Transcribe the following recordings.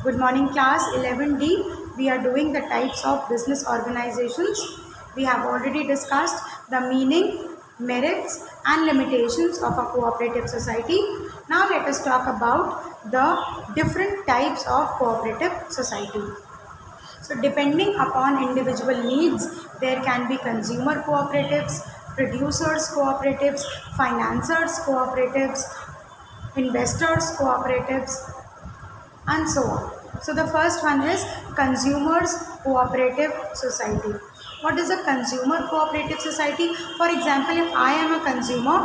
Good morning class 11D. We are doing the types of business organizations. We have already discussed the meaning, merits and limitations of a cooperative society. Now let us talk about the different types of cooperative society. So depending upon individual needs, there can be consumer cooperatives, producers cooperatives, financiers cooperatives, investors cooperatives, and so on. So the first one is consumers cooperative society. What is a consumer cooperative society? For example, if I am a consumer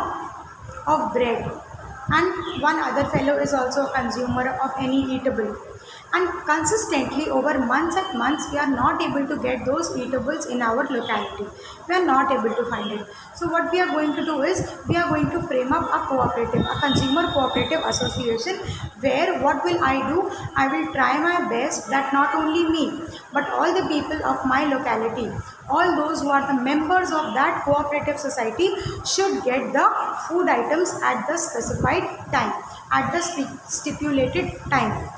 of bread and one other fellow is also a consumer of any eatable, and consistently over months and months we are not able to get those eatables in our locality, we are not able to find it. So what we are going to do is we are going to frame up a cooperative, a consumer cooperative association, where what will I do? I will try my best that not only me but all the people of my locality, all those who are the members of that cooperative society should get the food items at the specified time, at the stipulated time.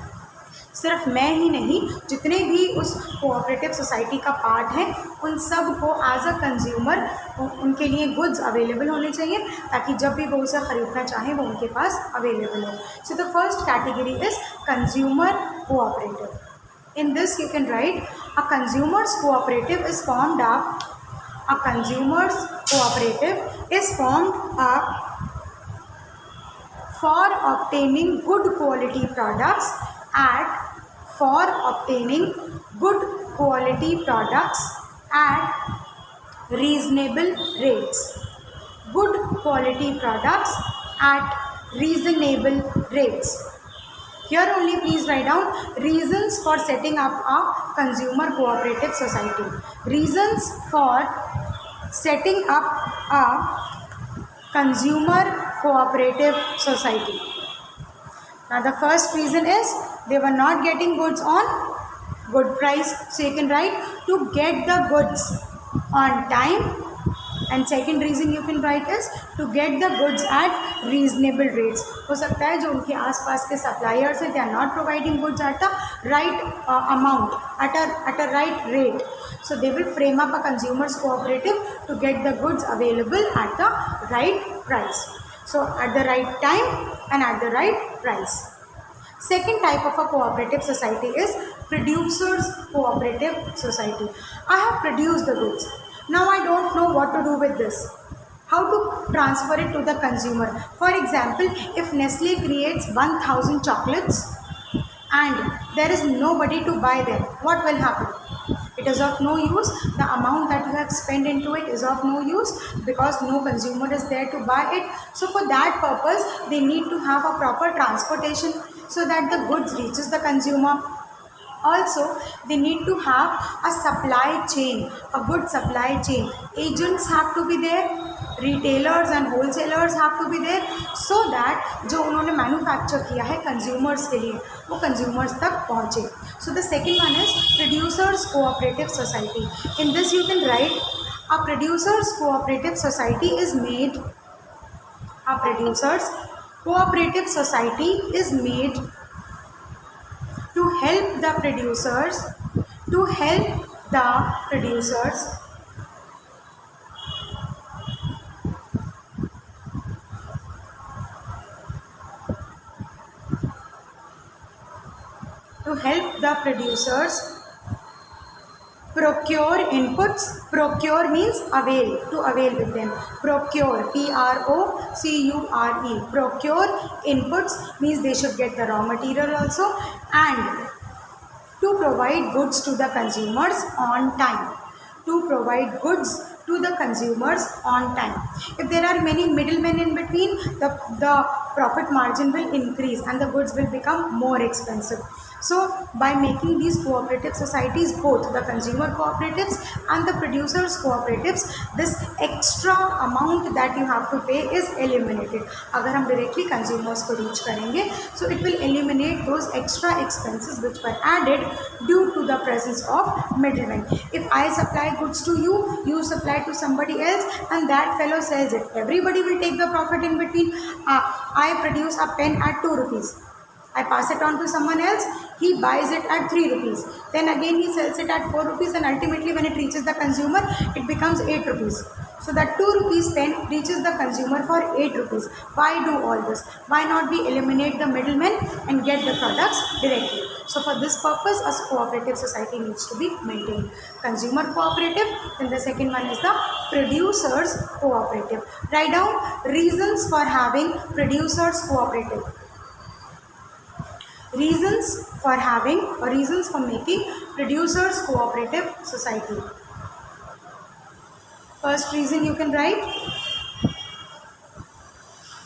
सिर्फ मैं ही नहीं, जितने भी उस cooperative society का part है उन सब को एज अ कंज्यूमर उनके लिए गुड्स अवेलेबल होने चाहिए, ताकि जब भी वो उसे ख़रीदना चाहें वो उनके पास अवेलेबल हो. So the first category is consumer cooperative. In this you can write a consumers cooperative is formed up, a consumers cooperative is formed up for obtaining good quality products at reasonable rates. Good quality products at reasonable rates. Here only please write down reasons for setting up a consumer cooperative society. Reasons for setting up a consumer cooperative society. Now the first reason is they were not getting goods on good price, so you can write to get the goods on time, and second reason you can write is to get the goods at reasonable rates. हो सकता है जो उनके आसपास के suppliers हैं, they are not providing goods at the right amount, at a right rate, so they will frame up a consumers cooperative to get the goods available at the right price, so at the right time and at the right price. Second type of a cooperative society is producers cooperative society. I have produced the goods. Now I don't know what to do with this. How to transfer it to the consumer? For example, if Nestle creates 1000 chocolates and there is nobody to buy them, what will happen? It is of no use. The amount that you have spent into it is of no use because no consumer is there to buy it. So for that purpose, they need to have a proper transportation so that the goods reaches the consumer. Also, they need to have a supply chain, a good supply chain. Agents have to be there, retailers and wholesalers have to be there, so that जो उन्होंने manufacture किया है consumers के लिए वो consumers तक पहुँचे. So the second one is producers cooperative society. In this you can write a producers cooperative society is made. A producers cooperative society is made to help the producers, to help the producers procure inputs. Procure means avail, to avail with them. Procure, Procure. Procure inputs means they should get the raw material also, and to provide goods to the consumers on time. To provide goods to the consumers on time. If there are many middlemen in between, the profit margin will increase and the goods will become more expensive. So by making these cooperative societies, both the consumer cooperatives and the producers cooperatives, this extra amount that you have to pay is eliminated. अगर हम directly consumers को reach करेंगे, so it will eliminate those extra expenses which were added due to the presence of middlemen. If I supply goods to you, you supply to somebody else, and that fellow sells it. Everybody will take the profit in between. I produce a pen at 2 rupees. I pass it on to someone else, he buys it at 3 rupees. Then again he sells it at 4 rupees, and ultimately when it reaches the consumer, it becomes 8 rupees. So that 2 rupees pen reaches the consumer for 8 rupees. Why do all this? Why not we eliminate the middlemen and get the products directly? So for this purpose, a cooperative society needs to be maintained. Consumer cooperative, then the second one is the producers cooperative. Write down reasons for having producers cooperative. Reasons for having or reasons for making producers cooperative society. First reason you can write: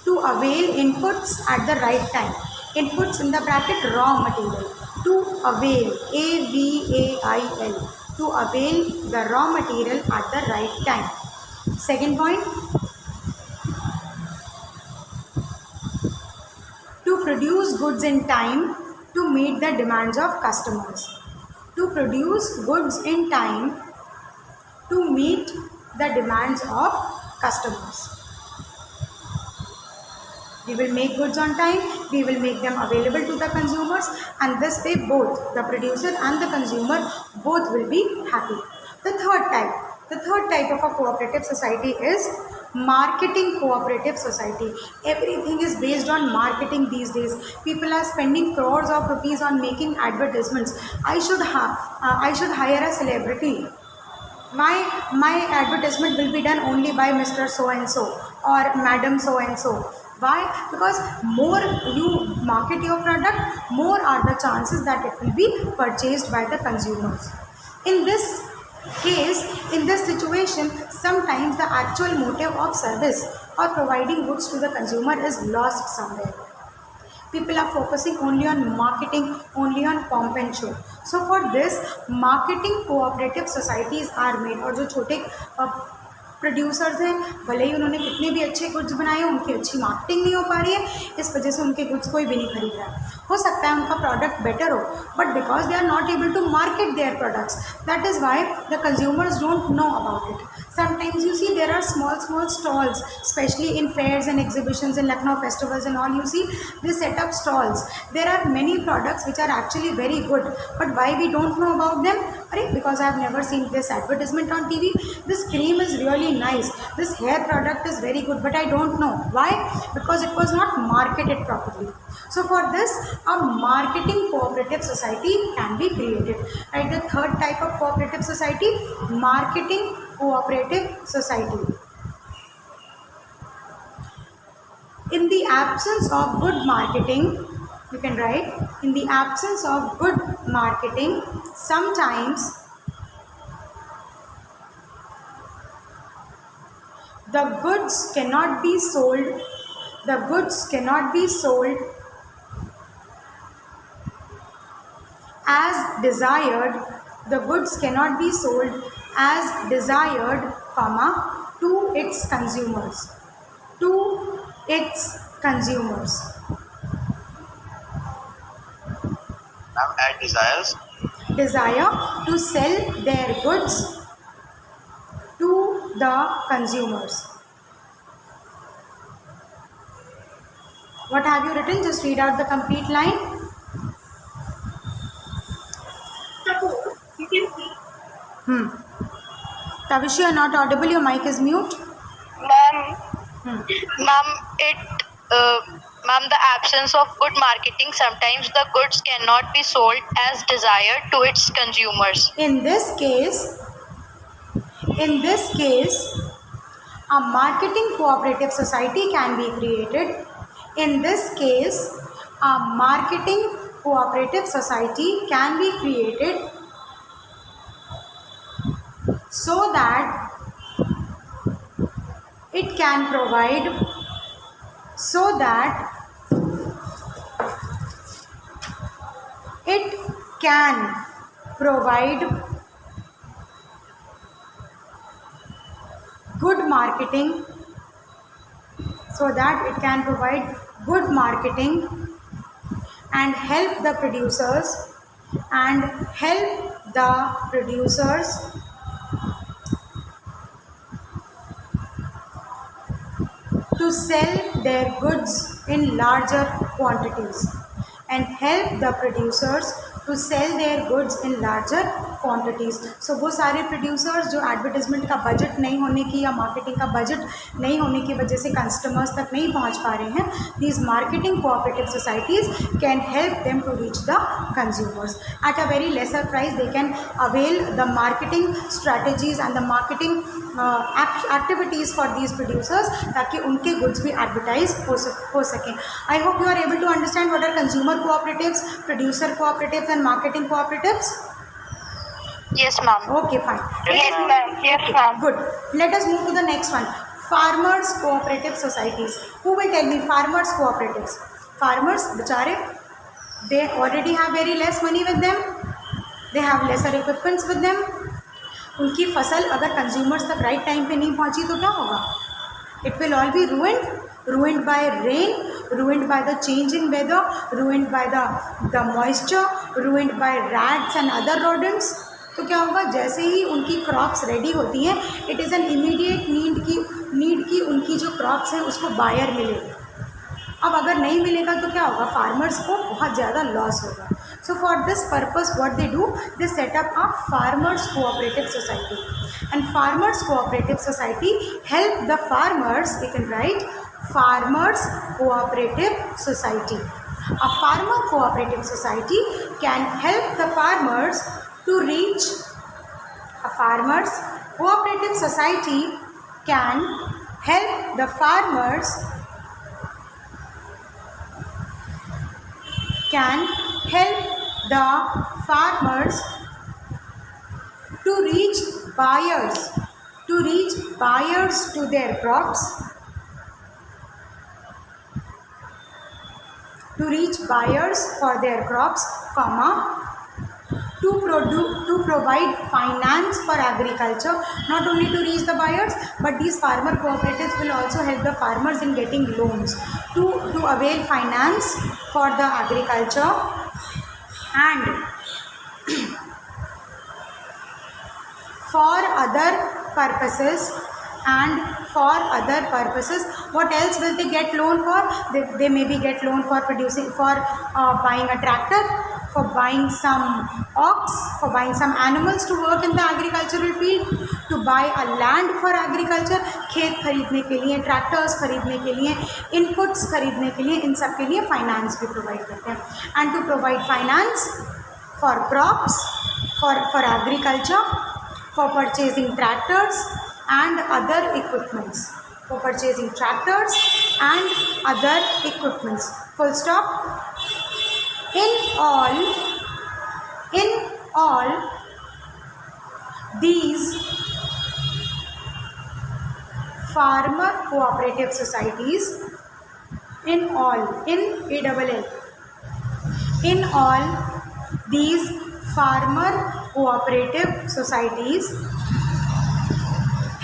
to avail inputs at the right time. Inputs in the bracket raw material. To avail, A-V-A-I-L. To avail the raw material at the right time. Second point, to produce goods in time to meet the demands of customers. To produce goods in time to meet the demands of customers. We will make goods on time, we will make them available to the consumers, and this way both the producer and the consumer both will be happy. The third type of a cooperative society is marketing cooperative society. Everything is based on marketing these days. People are spending crores of rupees on making advertisements. I should hire a celebrity. My advertisement will be done only by Mr. So and so or Madam so and so. Why? Because more you market your product, more are the chances that it will be purchased by the consumers. In this case, in this situation, sometimes the actual motive of service or providing goods to the consumer is lost somewhere. People are focusing only on marketing, only on pomp and show. So for this, marketing cooperative societies are made. और जो छोटे producers हैं, भले ही उन्होंने कितने भी अच्छे goods बनाए हैं, उनकी अच्छी मार्केटिंग नहीं हो पा रही है, इस वजह से उनके गुड्स कोई भी नहीं खरीद रहा है. हो सकता है उनका प्रोडक्ट बेटर हो, but because they are not able to market their products, that is why the consumers don't know about it. Sometimes you see there are small stalls, especially in fairs and exhibitions and Lucknow festivals and all. You see they set up stalls. There are many products which are actually very good, but why we don't know about them? Because I have never seen this advertisement on TV. This cream is really nice. This hair product is very good, but I don't know why. Because it was not marketed properly. So for this, a marketing cooperative society can be created. Right, the third type of cooperative society, marketing cooperative society. In the absence of good marketing, you can write, in the absence of good marketing, sometimes the goods cannot be sold, as desired, the goods cannot be sold as desired, to its consumers. Ma'am, add desires. Desire to sell their goods to the consumers. What have you written? Just read out the complete line. Tavish, you are not audible. Your mic is mute. Ma'am, the absence of good marketing, sometimes the goods cannot be sold as desired to its consumers. In this case, a marketing cooperative society can be created. In this case, a marketing cooperative society can be created so that it can provide good marketing, and help the producers to sell their goods in larger quantities. and help the producers to sell their goods in larger quantities. So वो सारे producers जो advertisement का budget नहीं होने की या marketing का budget नहीं होने की वजह से customers तक नहीं पहुंच पा रहे हैं, these marketing cooperative societies can help them to reach the consumers at a very lesser price. They can avail the marketing strategies and the marketing activities for these producers ताकि उनके goods भी advertise हो सकें. I hope you are able to understand what are consumer cooperatives, producer cooperatives and marketing cooperatives. Yes, ma'am. Okay, fine. Yes, ma'am. Yes, ma'am. Good. Let us move to the next one. Farmers cooperative societies. Who will tell me farmers cooperatives? Farmers, बेचारे, they already have very less money with them. They have lesser equipments with them. उनकी फसल अगर consumers तक right time पे नहीं पहुंची तो क्या होगा? It will all be ruined by rain, ruined by the change in weather, ruined by the moisture, ruined by rats and other rodents. तो क्या होगा? जैसे ही उनकी क्रॉप्स रेडी होती हैं, it is an immediate need की उनकी जो क्रॉप्स हैं उसको बायर मिले. अब अगर नहीं मिलेगा तो क्या होगा? फार्मर्स को बहुत ज़्यादा लॉस होगा. So for this purpose what they do, they set up a farmers cooperative society, and farmers cooperative society help the farmers. You can write farmers cooperative society. A farmer cooperative society can help the farmers to reach. A farmers cooperative society can help the farmers to reach buyers to their crops, to reach buyers for their crops, comma, to provide finance for agriculture. Not only to reach the buyers, but these farmer cooperatives will also help the farmers in getting loans to avail finance for the agriculture and for other purposes. What else will they get loan for? They maybe get loan for buying a tractor, for buying some ox, for buying some animals to work in the agricultural field, to buy a land for agriculture, खेत खरीदने के लिए, tractors खरीदने के लिए, inputs खरीदने के लिए, इन सब के लिए फाइनेंस भी प्रोवाइड करते हैं. And to provide finance for crops, for agriculture, for purchasing tractors and other equipments, full stop. In all these farmer cooperative societies, in all these farmer cooperative societies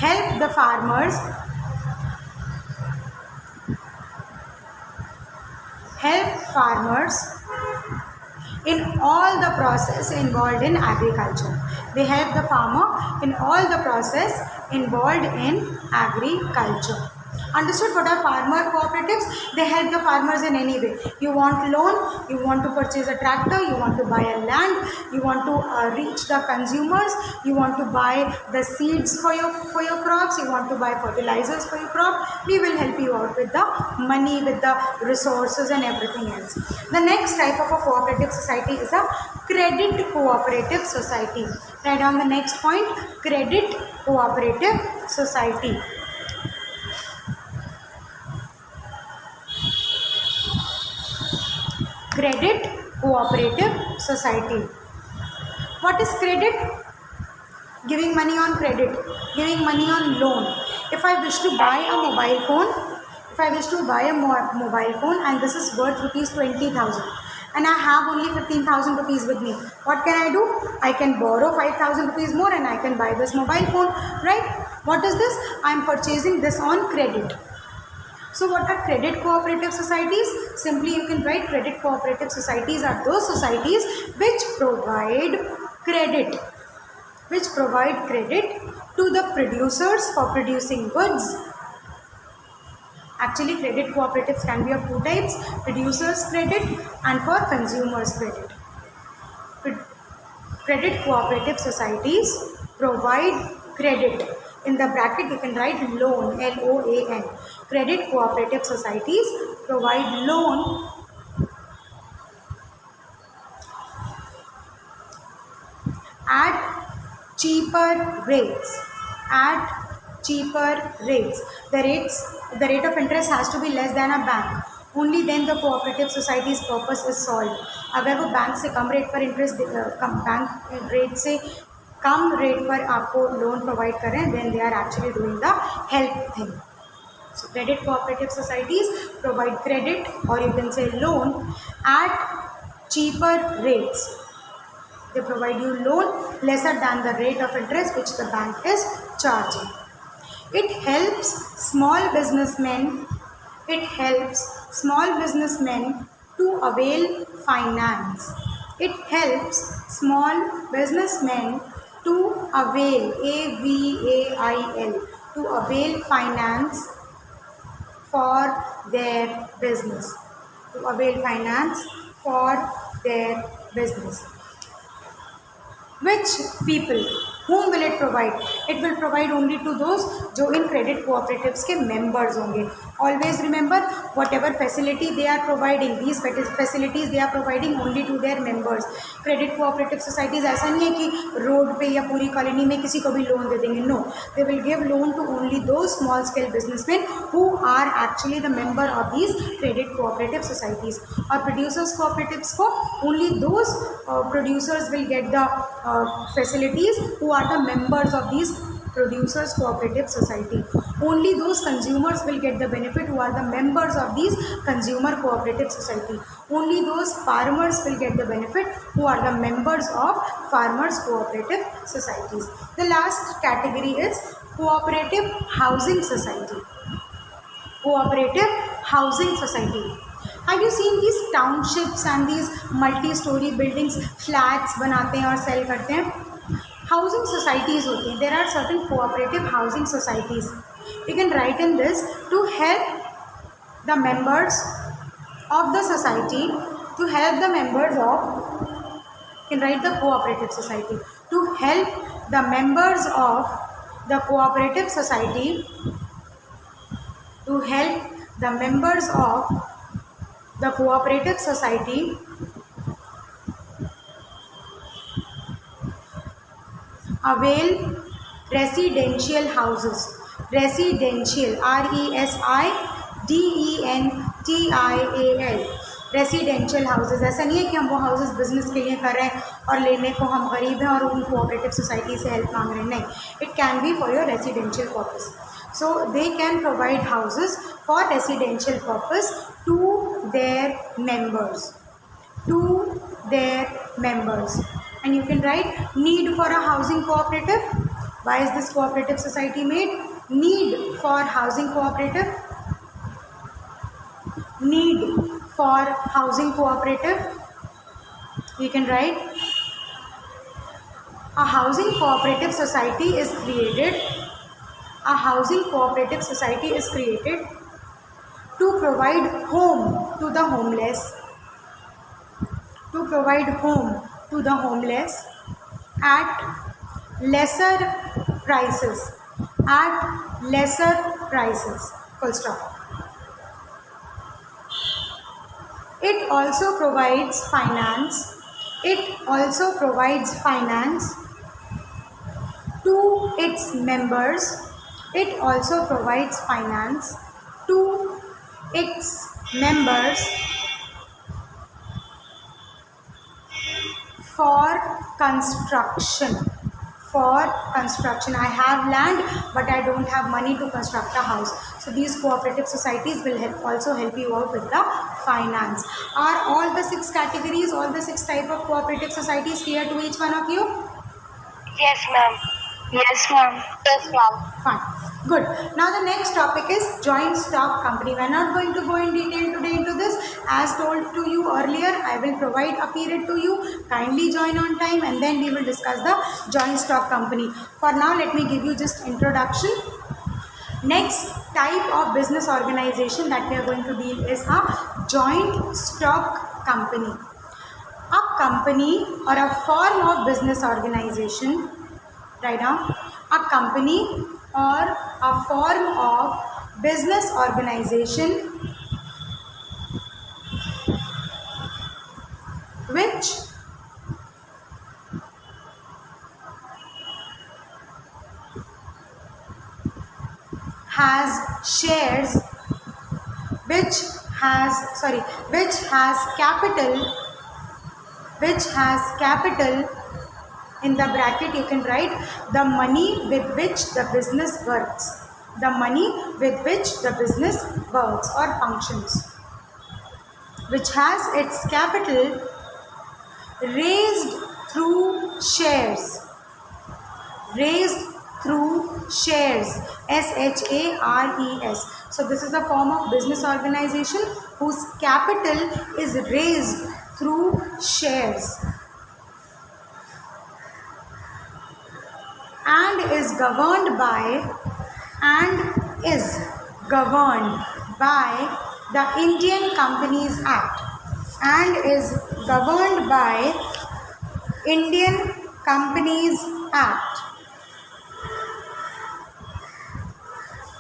help the farmers in all the process involved in agriculture. They help the farmer in all the process involved in agriculture. Understood? What are farmer cooperatives? They help the farmers in any way. You want loan, you want to purchase a tractor, you want to buy a land, you want to reach the consumers, you want to buy the seeds for your crops, you want to buy fertilizers for your crop. We will help you out with the money, with the resources and everything else. The next type of a cooperative society is a credit cooperative society. Write down the next point, credit cooperative society. Credit cooperative society. What is credit? Giving money on credit, giving money on loan. If I wish to buy a mobile phone, and this is worth rupees 20,000, and I have only 15,000 rupees with me, what can I do? I can borrow 5,000 rupees more and I can buy this mobile phone, right? What is this? I am purchasing this on credit. So what are credit cooperative societies? Simply you can write credit cooperative societies are those societies which provide credit to the producers for producing goods, Actually, credit cooperatives can be of two types: producers credit and for consumers credit. Credit cooperative societies provide credit. In the bracket you can write loan, LOAN. Credit cooperative societies provide loan at cheaper rates. At cheaper rates. The rate of interest has to be less than a bank. Only then the cooperative society's purpose is solved. अगर वो bank से कम rate पर interest bank rate से कम rate पर आपको loan provide करें, then they are actually doing the help thing. So credit cooperative societies provide credit, or you can say loan, at cheaper rates. They provide you loan lesser than the rate of interest which the bank is charging. It helps small businessmen. It helps small businessmen to avail finance. It helps small businessmen to avail, AVAIL, to avail finance for their business. To avail finance for their business. Which people? Whom will it provide? It will provide only to those जो इन credit cooperatives के members होंगे. Always remember, whatever facility they are providing, these facilities they are providing only to their members. Credit cooperative societies ऐसा नहीं है कि road पे या पूरी कॉलोनी में किसी को भी लोन दे देंगे. No, they will give loan to only those small scale businessmen who are actually the member of these credit cooperative societies. और producers cooperatives को only those producers will get the facilities who are the members of these producers cooperative society. Only those consumers will get the benefit who are the members of these consumer cooperative society. Only those farmers will get the benefit who are the members of farmers cooperative societies. The last category is cooperative housing society. Cooperative housing society. Have you seen these townships and these multi-story buildings, flats बनाते हैं और sell करते हैं? Housing societies होती हैं. There are certain cooperative housing societies. You can write in this to help the members of the society, to help the members of, you can write the cooperative society, to help the members of the cooperative society, to help the members of the cooperative society avail residential houses. Residential, RESIDENTIAL. Residential houses. ऐसा नहीं है कि हम वो houses business के लिए कर रहे हैं और लेने को हम गरीब हैं और उन कोऑपरेटिव सोसाइटी से हेल्प मांग रहे हैं. नहीं, it can be for your residential purpose. So they can provide houses for residential purpose to their members. To their members. And you can write need for a housing cooperative. Why is this cooperative society made? Need for housing cooperative. Need for housing cooperative. You can write a housing cooperative society is created. A housing cooperative society is created to provide home to the homeless. To provide home to the homeless at lesser prices. At lesser prices. Full stop. It also provides finance. It also provides finance to its members. It also provides finance to its members for construction. For construction. I have land but I don't have money to construct a house. So these cooperative societies will also help you out with the finance. Are all the 6 categories, all the 6 type of cooperative societies clear to each one of you? Yes, ma'am. Yes, ma'am. Yes, ma'am. Fine. Good. Now the next topic is joint stock company. We are not going to go in detail today into this. As told to you earlier, I will provide a period to you. Kindly join on time and then we will discuss the joint stock company. For now, let me give you just introduction. Next, type of business organization that we are going to deal is a joint stock company. A company or a form of business organization, write down, a company or a form of business organization which has shares, which has capital, in the bracket you can write the money with which the business works, the money with which the business works or functions, which has its capital raised through shares, SHARES. So this is a form of business organization whose capital is raised through shares and is governed by the Indian Companies Act, and is governed by Indian Companies Act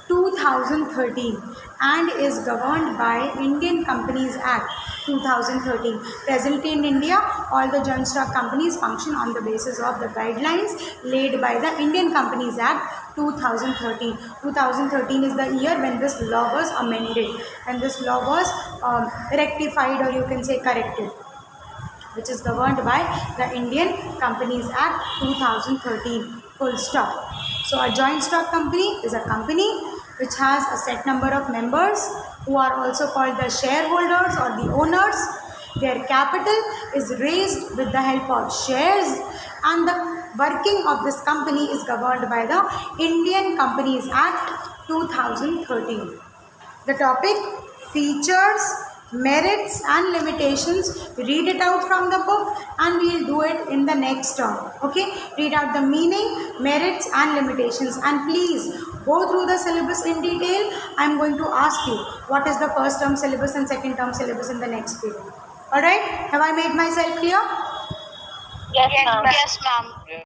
2013, and is governed by Indian Companies Act 2013. Presently in India, all the joint stock companies function on the basis of the guidelines laid by the Indian Companies Act 2013. 2013 is the year when this law was amended, and this law was rectified, or you can say corrected, which is governed by the Indian Companies Act 2013, full stop. So a joint stock company is a company which has a set number of members who are also called the shareholders or the owners. Their capital is raised with the help of shares, and the working of this company is governed by the Indian Companies Act 2013. The topic: features, merits and limitations. Read it out from the book and we'll do it in the next term. Okay, read out the meaning, merits and limitations, and please go through the syllabus in detail. I'm going to ask you what is the first term syllabus and second term syllabus in the next period. Alright, have I made myself clear? Yes, ma'am.